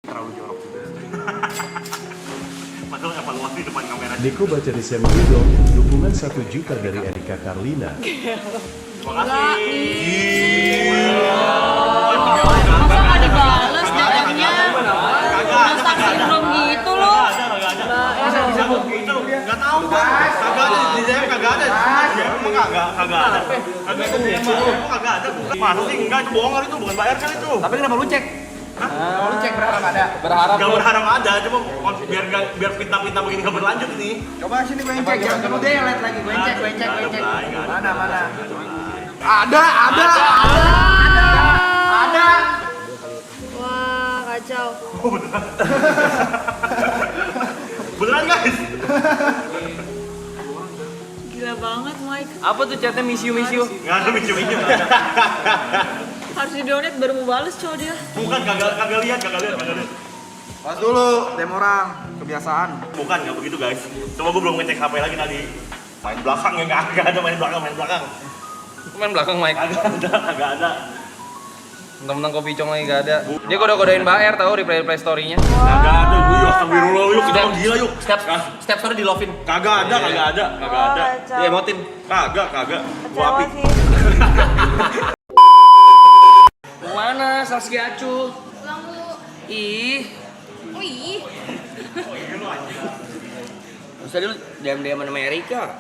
Terlalu jorok juga. Padahal evaluasi depan kamera. Niko baca di Semrido, dukungan 1 juta dari Erika Karlina. Masa nggak dibales DM-nya? Masa sindrom gitu loh? Masa bisa begitu? Nggak tahu kan? Kagak ada di DM, kagak ada. Emang kagak ada. Kagak ada DM, kagak ada. Masa sih enggak, itu bohong itu, bukan bayar kan itu. Tapi kenapa lu cek? Hah? Lu cek berharap ada? Berharap Gak lu. berharap ada, cuma biar fitnah-fitnah begini gak berlanjut nih. Coba sini gue cek, jangan dulu deh lihat lagi. Gue cek. Mana? Ada. Wah, kacau. Oh, beneran. Beneran guys? Gila banget, Mike. Apa tuh chatnya miss you? Nggak ada micu-micu. Harus di-donate baru mau bales cowok dia. Bukan, kagak lihat. Pas dulu, dem orang, kebiasaan. Bukan, nggak begitu guys. Cuma gue belum ngecek HP lagi tadi. Main belakang ya, nggak ada main belakang. Main belakang Mike. Kagak ada. Mentang-mentang kopi cong lagi gak ada. Dia kode-kodein Mbak R tahu replay story-nya. Kagak ada, gue yuk, astagfirullah, yuk, kita gila yuk. Setiap story di lovin. Kagak ada. Kacau. Dia emotin. Kagak. Gua Kacau api. sih. Mana Saskia Acu? Pulang lu. Ih, Wih. terus tadi lu DM sama Erika.